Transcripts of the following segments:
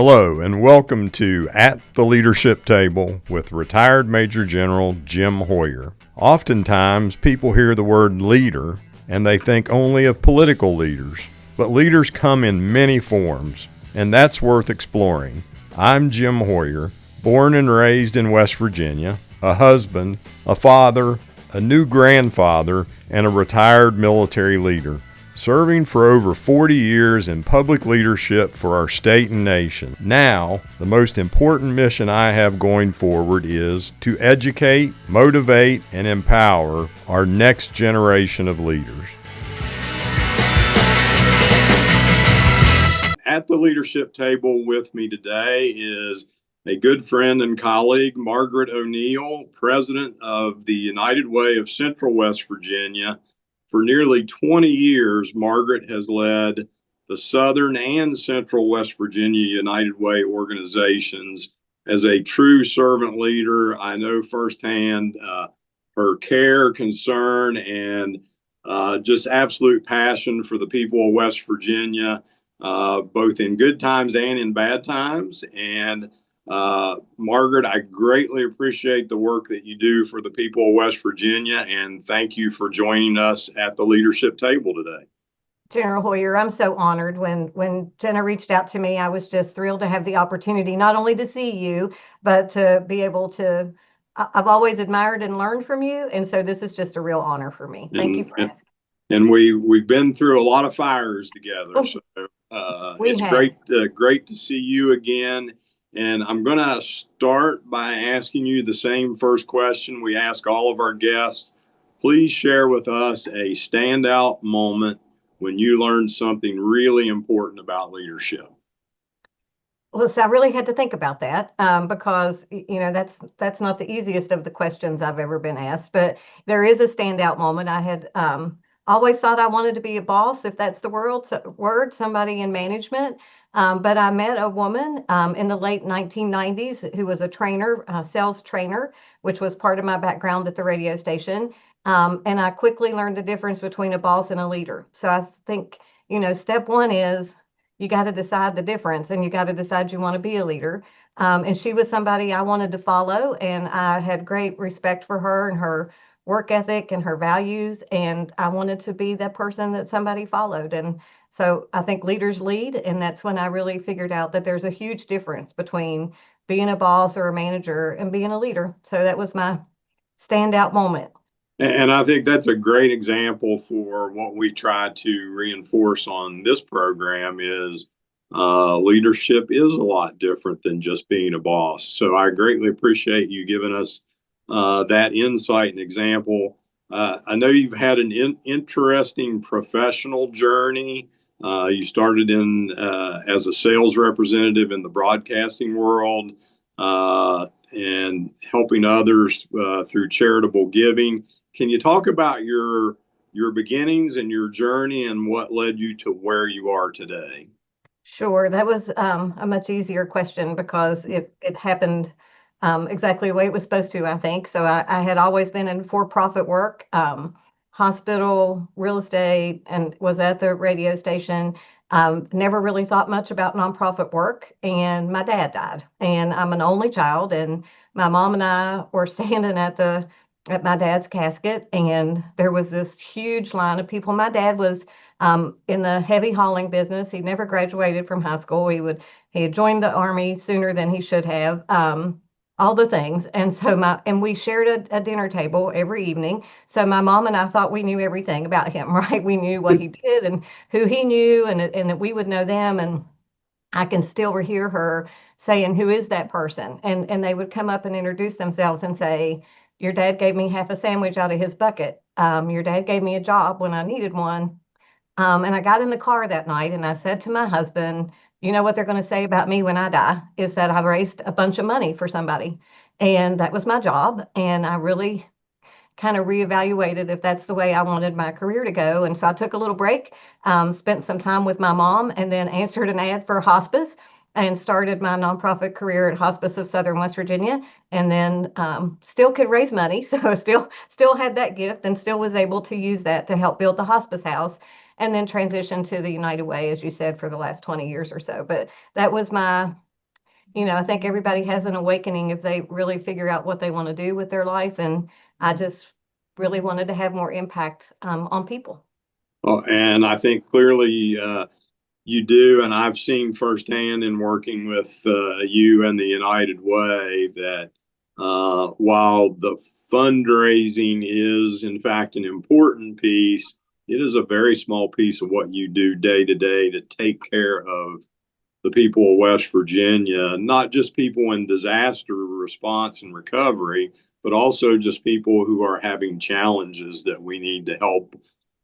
Hello and welcome to At the Leadership Table with retired Major General Jim Hoyer. Oftentimes people hear the word leader and they think only of political leaders, but leaders come in many forms, and that's worth exploring. I'm Jim Hoyer, born and raised in West Virginia, a husband, a father, a new grandfather, and a retired military leader, serving for over 40 years in public leadership for our state and nation. Now, the most important mission I have going forward is to educate, motivate, and empower our next generation of leaders. At the leadership table with me today is a good friend and colleague, Margaret O'Neal, president of the United Way of Central West Virginia. For nearly 20 years, Margaret has led the Southern and Central West Virginia United Way organizations as a true servant leader. I know firsthand her care, concern, and just absolute passion for the people of West Virginia, both in good times and in bad times. And Margaret, I greatly appreciate the work that you do for the people of West Virginia, and thank you for joining us at the leadership table today. General Hoyer, I'm so honored. When Jenna reached out to me, I was just thrilled to have the opportunity not only to see you, but to be able to, I've always admired and learned from you, and so this is just a real honor for me. Thank you for asking. And we've been through a lot of fires together, so it's great to see you again. And I'm going to start by asking you the same first question we ask all of our guests. Please share with us a standout moment when you learned something really important about leadership. Well, so I really had to think about that because, that's not the easiest of the questions I've ever been asked. But there is a standout moment. I had always thought I wanted to be a boss, if that's the word, somebody in management. But I met a woman in the late 1990s who was a trainer, sales trainer, which was part of my background at the radio station. And I quickly learned the difference between a boss and a leader. So I think, step one is you got to decide the difference, and you got to decide you want to be a leader. And she was somebody I wanted to follow, and I had great respect for her and her work ethic and her values. And I wanted to be that person that somebody followed. And so I think leaders lead, and that's when I really figured out that there's a huge difference between being a boss or a manager and being a leader. So that was my standout moment. And I think that's a great example for what we try to reinforce on this program is leadership is a lot different than just being a boss. So I greatly appreciate you giving us that insight and example. I know you've had an interesting professional journey. You started in as a sales representative in the broadcasting world and helping others through charitable giving. Can you talk about your beginnings and your journey and what led you to where you are today? Sure. That was a much easier question because it happened exactly the way it was supposed to, I think. So I had always been in for-profit work, hospital, real estate, and was at the radio station. Never really thought much about nonprofit work. And my dad died. And I'm an only child. And my mom and I were standing at my dad's casket, and there was this huge line of people. My dad was in the heavy hauling business. He never graduated from high school. He had joined the Army sooner than he should have. All the things. And so we shared a dinner table every evening. So my mom and I thought we knew everything about him, right? We knew what he did and who he knew, and that we would know them. And I can still hear her saying, "Who is that person?" And they would come up and introduce themselves and say, "Your dad gave me half a sandwich out of his bucket. Your dad gave me a job when I needed one." And I got in the car that night and I said to my husband, "You know what they're going to say about me when I die is that I've raised a bunch of money for somebody." And that was my job. And I really kind of reevaluated if that's the way I wanted my career to go. And so I took a little break, spent some time with my mom, and then answered an ad for hospice and started my nonprofit career at Hospice of Southern West Virginia. And then still could raise money. So still had that gift and still was able to use that to help build the hospice house. And then transitioned to the United Way, as you said, for the last 20 years or so. But that was my I think everybody has an awakening if they really figure out what they want to do with their life. And I just really wanted to have more impact on people. Oh, and I think clearly you do, and I've seen firsthand in working with you and the United Way that while the fundraising is in fact an important piece, it is a very small piece of what you do day to day to take care of the people of West Virginia, not just people in disaster response and recovery, but also just people who are having challenges that we need to help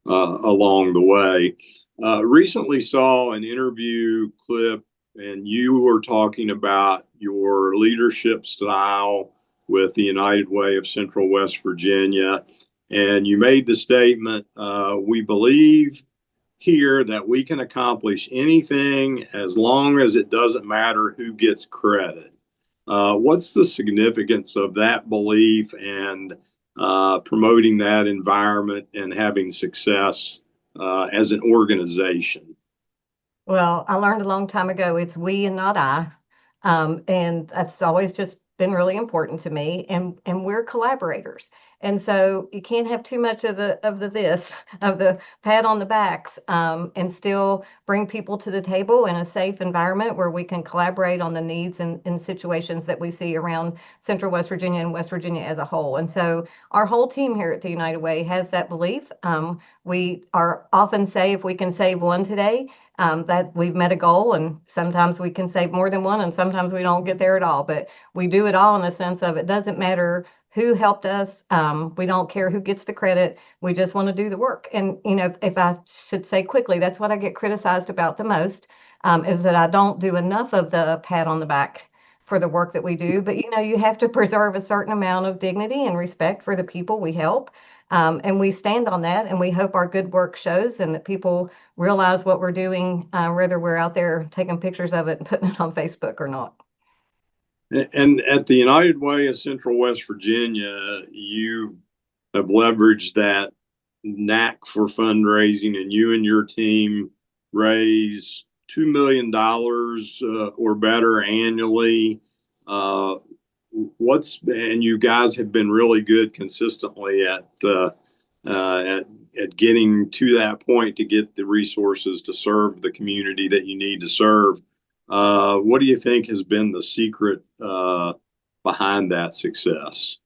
along the way. Recently saw an interview clip, and you were talking about your leadership style with the United Way of Central West Virginia. And you made the statement, we believe here that we can accomplish anything as long as it doesn't matter who gets credit. What's the significance of that belief and promoting that environment and having success as an organization? Well, I learned a long time ago, it's we and not I. And that's always just been really important to me. And we're collaborators. And so you can't have too much of the pat on the backs, and still bring people to the table in a safe environment where we can collaborate on the needs and situations that we see around Central West Virginia and West Virginia as a whole. And so our whole team here at the United Way has that belief. We are often say if we can save one today, that we've met a goal, and sometimes we can save more than one, and sometimes we don't get there at all. But we do it all in the sense of it doesn't matter who helped us. We don't care who gets the credit. We just want to do the work. And, if I should say quickly, that's what I get criticized about the most, is that I don't do enough of the pat on the back for the work that we do. But, you have to preserve a certain amount of dignity and respect for the people we help. And we stand on that, and we hope our good work shows and that people realize what we're doing, whether we're out there taking pictures of it and putting it on Facebook or not. And at the United Way of Central West Virginia, you have leveraged that knack for fundraising, and you and your team raise $2 million or better annually. And you guys have been really good consistently at getting to that point to get the resources to serve the community that you need to serve. What do you think has been the secret behind that success?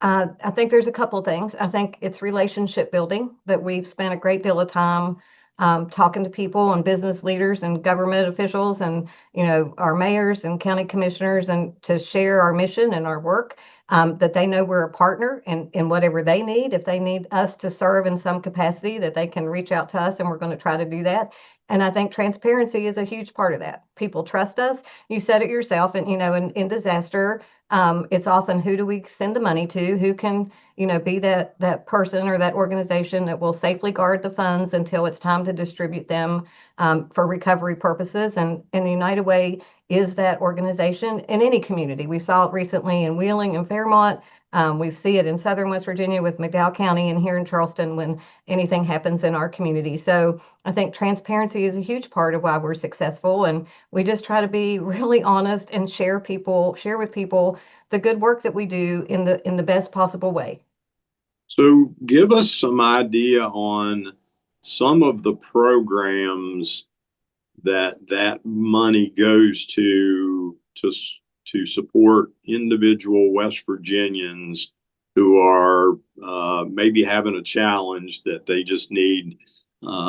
I think there's a couple of things. I think it's relationship building, that we've spent a great deal of time talking to people and business leaders and government officials and, our mayors and county commissioners, and to share our mission and our work, that they know we're a partner in whatever they need. If they need us to serve in some capacity, that they can reach out to us, and we're going to try to do that. And I think transparency is a huge part of that. People trust us. You said it yourself, and, in disaster, it's often who do we send the money to? Who can, be that person or that organization that will safely guard the funds until it's time to distribute them for recovery purposes. And the United Way is that organization in any community. We saw it recently in Wheeling and Fairmont. We see it in Southern West Virginia with McDowell County, and here in Charleston when anything happens in our community. So I think transparency is a huge part of why we're successful. And we just try to be really honest and share with people the good work that we do in the best possible way. So give us some idea on some of the programs that money goes to support individual West Virginians who are maybe having a challenge that they just need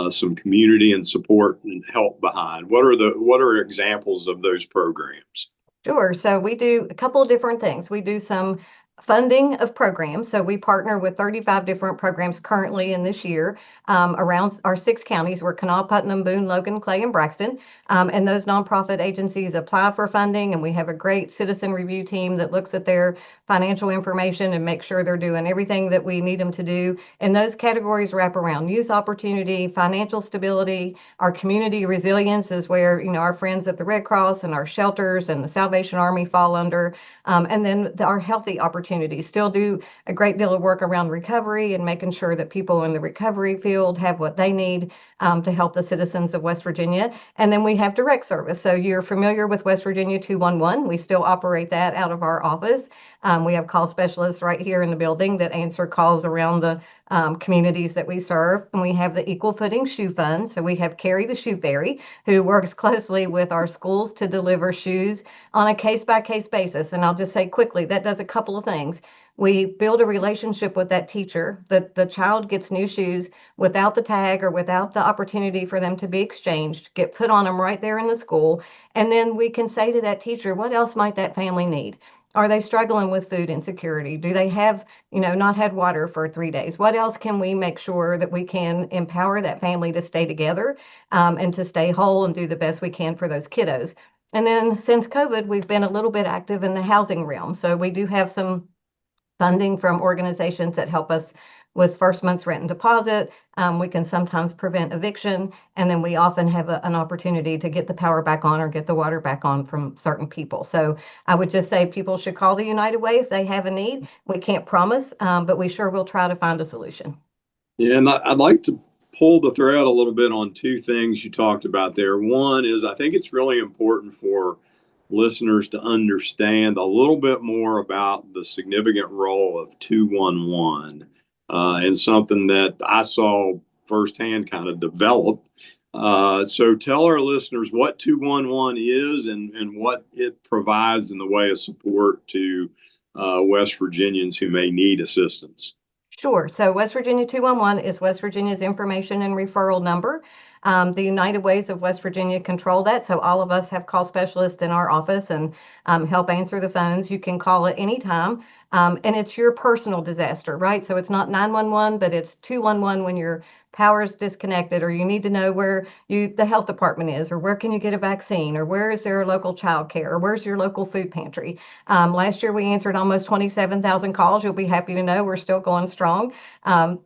some community and support and help behind. What are examples of those programs? Sure. So we do a couple of different things. We do some funding of programs. So we partner with 35 different programs currently in this year around our 6 counties. We're Kanawha, Putnam, Boone, Logan, Clay, and Braxton. And those nonprofit agencies apply for funding, and we have a great citizen review team that looks at their financial information and makes sure they're doing everything that we need them to do. And those categories wrap around youth opportunity, financial stability. Our community resilience is where, our friends at the Red Cross and our shelters and the Salvation Army fall under. And then our healthy opportunity opportunities, still do a great deal of work around recovery and making sure that people in the recovery field have what they need to help the citizens of West Virginia. And then we have direct service. So you're familiar with West Virginia 211. We still operate that out of our office. We have call specialists right here in the building that answer calls around the communities that we serve. And we have the Equal Footing Shoe Fund. So we have Carrie the Shoe Fairy, who works closely with our schools to deliver shoes on a case-by-case basis. And I'll just say quickly, that does a couple of things. We build a relationship with that teacher, that the child gets new shoes without the tag or without the opportunity for them to be exchanged, get put on them right there in the school. And then we can say to that teacher, what else might that family need? Are they struggling with food insecurity? Do they have, not had water for 3 days? What else can we make sure that we can empower that family to stay together and to stay whole and do the best we can for those kiddos? And then since COVID, we've been a little bit active in the housing realm. So we do have some funding from organizations that help us with first month's rent and deposit. We can sometimes prevent eviction, and then we often have an opportunity to get the power back on or get the water back on from certain people. So I would just say people should call the United Way if they have a need. We can't promise, but we sure will try to find a solution. Yeah, and I'd like to pull the thread a little bit on two things you talked about there. One is I think it's really important for listeners to understand a little bit more about the significant role of 211 and something that I saw firsthand kind of develop. So tell our listeners what 211 is and what it provides in the way of support to West Virginians who may need assistance. Sure. So West Virginia 211 is West Virginia's information and referral number. The United Ways of West Virginia control that. So all of us have call specialists in our office and help answer the phones. You can call at any time. And it's your personal disaster, right? So it's not 911, but it's 211 when your power is disconnected or you need to know where the health department is, or where can you get a vaccine, or where is there a local child care, or where's your local food pantry. Last year we answered almost 27,000 calls. You'll be happy to know we're still going strong.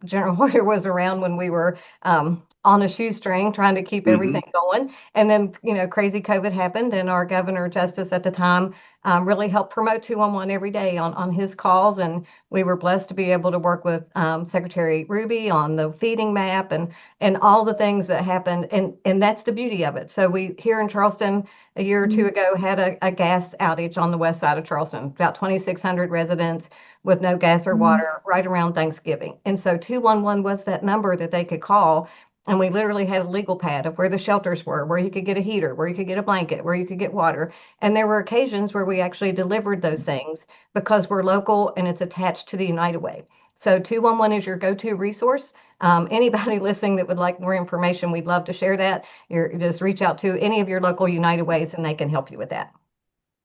General Hoyer was around when we were on a shoestring trying to keep everything going. And then, crazy COVID happened, and our governor justice at the time really helped promote 211 every day on his calls. And we were blessed to be able to work with Secretary Ruby on the feeding map and all the things that happened. And that's the beauty of it. So we here in Charleston a year or two ago had a gas outage on the west side of Charleston, about 2,600 residents with no gas or water right around Thanksgiving. And so 211 was that number that they could call. And we literally had a legal pad of where the shelters were, where you could get a heater, where you could get a blanket, where you could get water. And there were occasions where we actually delivered those things because we're local and it's attached to the United Way. So 211 is your go-to resource. Anybody listening that would like more information, we'd love to share that. Just reach out to any of your local United Ways and they can help you with that.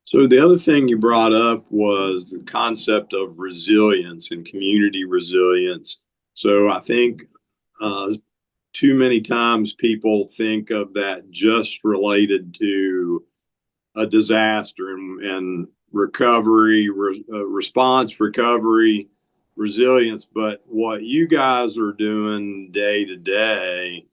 So the other thing you brought up was the concept of resilience and community resilience. So I think too many times people think of that just related to a disaster and recovery, response, recovery, resilience. But what you guys are doing day to day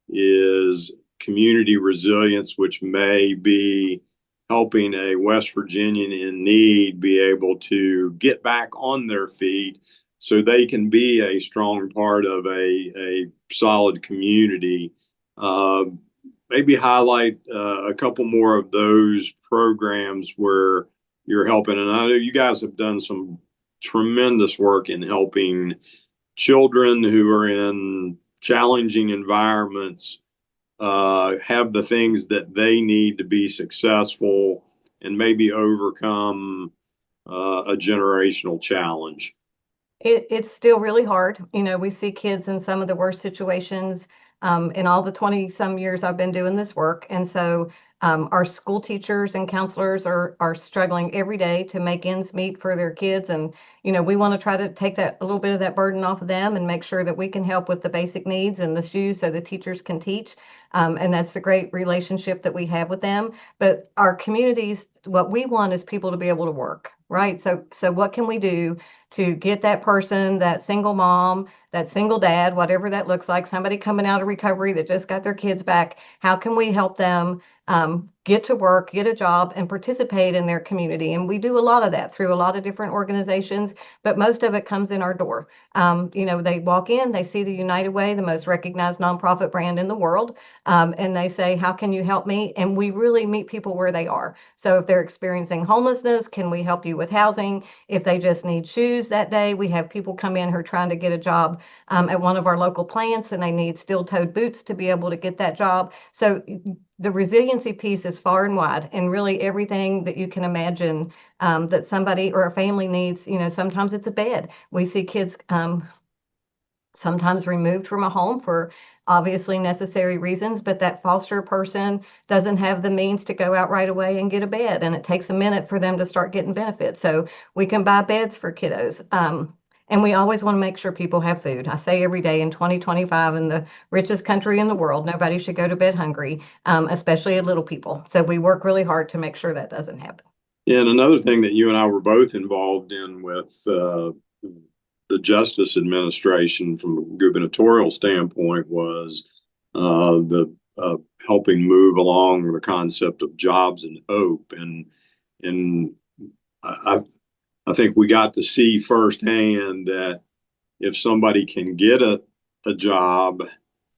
is community resilience, which may be helping a West Virginian in need be able to get back on their feet so they can be a strong part of a solid community. Maybe highlight a couple more of those programs where you're helping. And I know you guys have done some tremendous work in helping children who are in challenging environments have the things that they need to be successful and maybe overcome a generational challenge. It's still really hard. We see kids in some of the worst situations in all the 20 some years I've been doing this work. And so our school teachers and counselors are struggling every day to make ends meet for their kids. And, we want to try to take a little bit of that burden off of them and make sure that we can help with the basic needs and the shoes so the teachers can teach. And that's a great relationship that we have with them. But our communities, what we want is people to be able to work, right? So what can we do to get that person, that single mom, that single dad, whatever that looks like, somebody coming out of recovery that just got their kids back, how can we help them get to work, get a job, and participate in their community. And we do a lot of that through a lot of different organizations, but most of it comes in our door. They walk in, they see the United Way, the most recognized nonprofit brand in the world, and they say, how can you help me? And we really meet people where they are. So if they're experiencing homelessness, can we help you with housing? If they just need shoes that day, we have people come in who are trying to get a job at one of our local plants, and they need steel-toed boots to be able to get that job. So the resiliency piece is far and wide, and really everything that you can imagine that somebody or a family needs. Sometimes it's a bed. We see kids sometimes removed from a home for obviously necessary reasons, but that foster person doesn't have the means to go out right away and get a bed, and it takes a minute for them to start getting benefits. So we can buy beds for kiddos. And we always want to make sure people have food. I say every day in 2025, in the richest country in the world, nobody should go to bed hungry, especially little people. So we work really hard to make sure that doesn't happen. Yeah, and another thing that you and I were both involved in with the Justice Administration from a gubernatorial standpoint was the helping move along the concept of jobs and hope. And I think we got to see firsthand that if somebody can get a job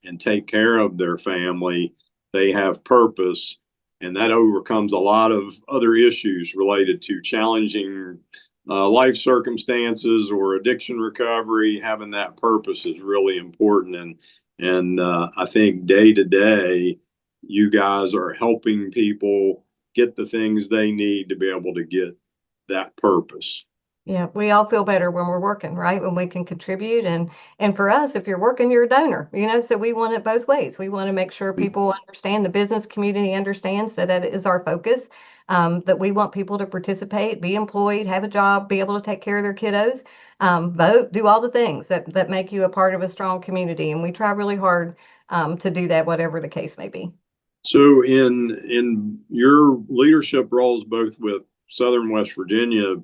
and take care of their family, they have purpose, and that overcomes a lot of other issues related to challenging life circumstances or addiction recovery. Having that purpose is really important. And I think day to day, you guys are helping people get the things they need to be able to get that purpose. Yeah, we all feel better when we're working, right? When we can contribute. And for us, if you're working, you're a donor, so we want it both ways. We want to make sure people understand, the business community understands that is our focus, that we want people to participate, be employed, have a job, be able to take care of their kiddos, vote, do all the things that make you a part of a strong community. And we try really hard to do that, whatever the case may be. So in your leadership roles, both with Southern West Virginia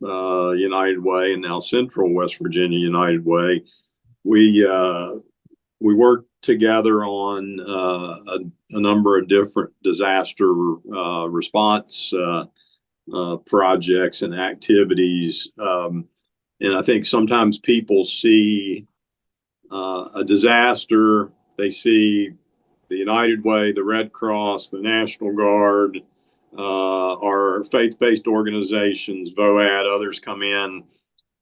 United Way and now Central West Virginia United Way, we work together on a number of different disaster response projects and activities. And I think sometimes people see a disaster, they see the United Way, the Red Cross, the National Guard, our faith-based organizations, VOAD, others come in.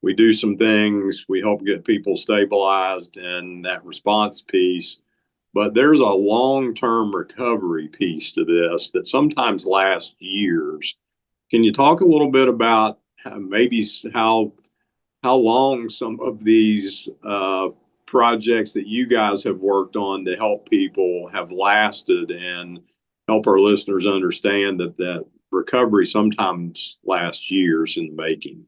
We do some things. We help get people stabilized and that response piece. But there's a long-term recovery piece to this that sometimes lasts years. Can you talk a little bit about how long some of these projects that you guys have worked on to help people have lasted, and help our listeners understand that recovery sometimes lasts years in the making?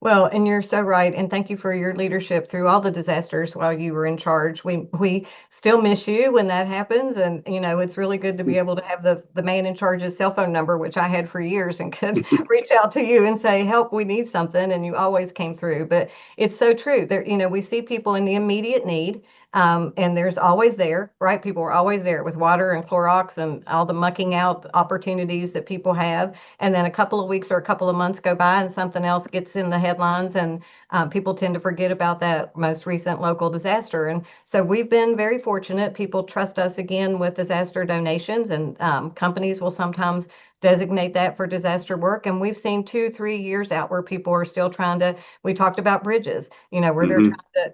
Well, and you're so right. And thank you for your leadership through all the disasters while you were in charge. We still miss you when that happens. And, it's really good to be able to have the man in charge's cell phone number, which I had for years, and could reach out to you and say, help, we need something. And you always came through. But it's so true. We see people in the immediate need. And there's always there, right? People are always there with water and Clorox and all the mucking out opportunities that people have. And then a couple of weeks or a couple of months go by and something else gets in the headlines, and people tend to forget about that most recent local disaster. And so we've been very fortunate. People trust us again with disaster donations, and companies will sometimes designate that for disaster work. And we've seen 2-3 years out where people are still trying to, we talked about bridges, where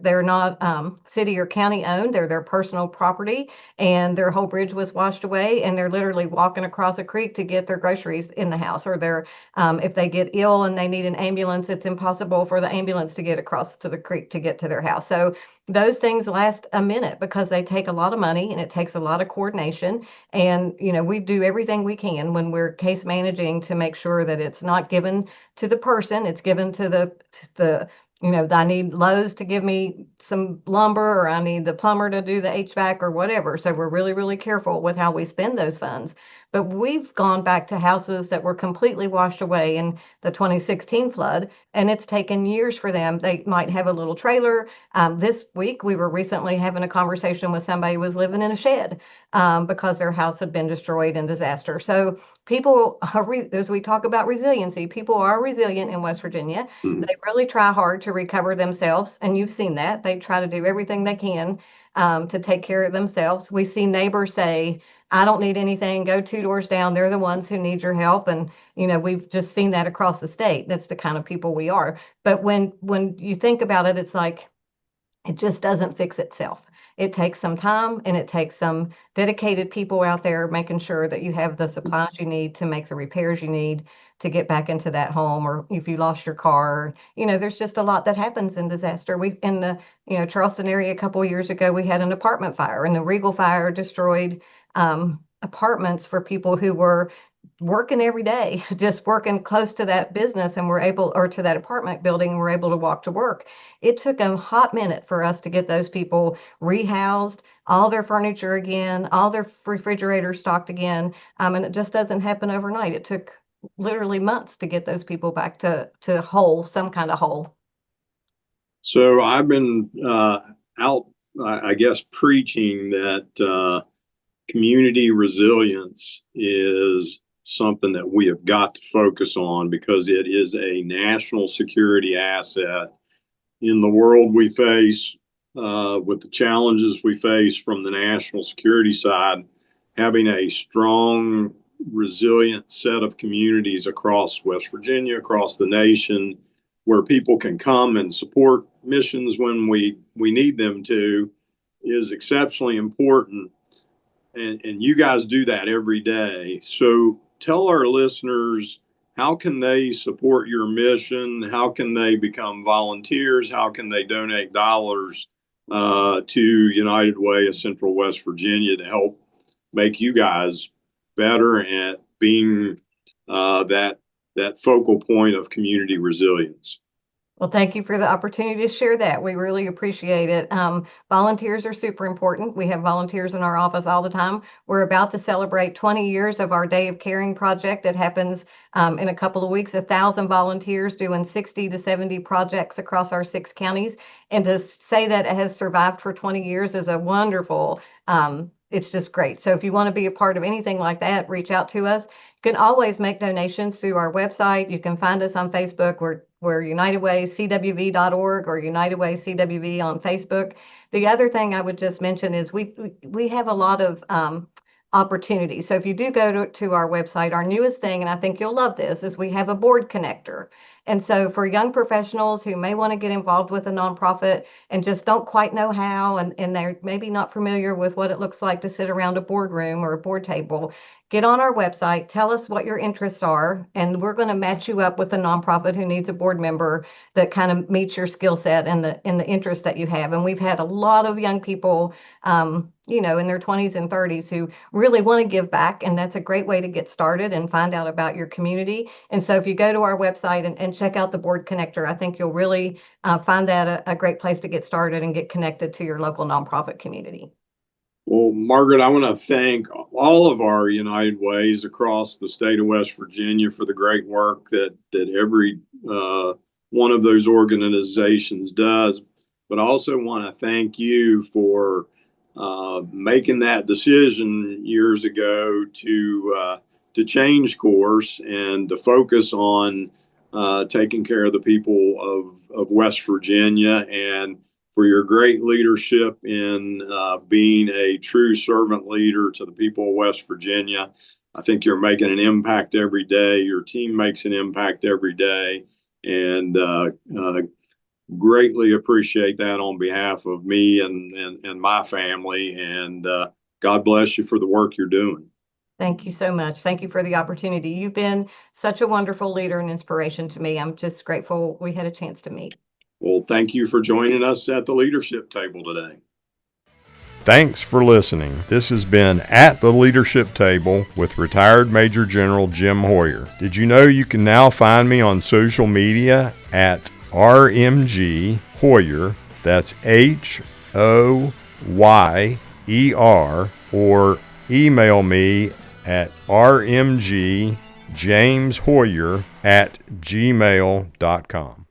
they're not city or county owned, they're their personal property, and their whole bridge was washed away, and they're literally walking across a creek to get their groceries in the house. Or if they get ill and they need an ambulance, it's impossible for the ambulance to get across to the creek to get to their house. So those things last a minute because they take a lot of money and it takes a lot of coordination. And, we do everything we can when we're case managing to make sure that it's not given to the person, it's given to the I need Lowe's to give me some lumber, or I need the plumber to do the HVAC or whatever. So we're really, really careful with how we spend those funds. But we've gone back to houses that were completely washed away in the 2016 flood, and it's taken years for them. They might have a little trailer. This week, we were recently having a conversation with somebody who was living in a shed because their house had been destroyed in disaster. So people, as we talk about resiliency, people are resilient in West Virginia. They really try hard to recover themselves, and you've seen that. They try to do everything they can to take care of themselves. We see neighbors say, I don't need anything, go 2 doors down. They're the ones who need your help. And, we've just seen that across the state. That's the kind of people we are. But when you think about it, it's like, it just doesn't fix itself. It takes some time, and it takes some dedicated people out there making sure that you have the supplies you need to make the repairs you need to get back into that home, or if you lost your car. There's just a lot that happens in disaster. We in the Charleston area a couple of years ago, we had an apartment fire, and the Regal fire destroyed apartments for people who were working every day, just working close to that business, and or to that apartment building, and were able to walk to work. It took a hot minute for us to get those people rehoused, all their furniture again, all their refrigerators stocked again. And it just doesn't happen overnight. It took literally months to get those people back to whole, some kind of whole. So I've been out, I guess, preaching that community resilience is something that we have got to focus on, because it is a national security asset in the world we face, with the challenges we face from the national security side. Having a strong, resilient set of communities across West Virginia, across the nation, where people can come and support missions when we need them to, is exceptionally important. And you guys do that every day. So tell our listeners, how can they support your mission? How can they become volunteers? How can they donate dollars to United Way of Central West Virginia to help make you guys better at being that focal point of community resilience? Well, thank you for the opportunity to share that. We really appreciate it. Volunteers are super important. We have volunteers in our office all the time. We're about to celebrate 20 years of our Day of Caring project that happens in a couple of weeks. 1,000 volunteers doing 60 to 70 projects across our 6 counties. And to say that it has survived for 20 years is a wonderful, it's just great. So if you want to be a part of anything like that, reach out to us. You can always make donations through our website. You can find us on Facebook. We're UnitedWayCWV.org or United Way CWV on Facebook. The other thing I would just mention is we have a lot of opportunities. So if you do go to our website, our newest thing, and I think you'll love this, is we have a board connector. And so for young professionals who may want to get involved with a nonprofit and just don't quite know how, and they're maybe not familiar with what it looks like to sit around a boardroom or a board table, get on our website, tell us what your interests are, and we're going to match you up with a nonprofit who needs a board member that kind of meets your skill set and the interest that you have. And we've had a lot of young people, in their 20s and 30s who really want to give back, and that's a great way to get started and find out about your community. And so if you go to our website and check out the board connector, I think you'll really find that a great place to get started and get connected to your local nonprofit community. Well, Margaret, I want to thank all of our United Ways across the state of West Virginia for the great work that every one of those organizations does. But I also want to thank you for making that decision years ago to change course and to focus on taking care of the people of West Virginia, and for your great leadership in being a true servant leader to the people of West Virginia. I think you're making an impact every day. Your team makes an impact every day, and greatly appreciate that on behalf of me and my family. And God bless you for the work you're doing. Thank you so much. Thank you for the opportunity. You've been such a wonderful leader and inspiration to me. I'm just grateful we had a chance to meet. Well, thank you for joining us at the leadership table today. Thanks for listening. This has been At the Leadership Table with retired Major General Jim Hoyer. Did you know you can now find me on social media at RMG Hoyer? That's HOYER, or email me at rmgjameshoyer@gmail.com.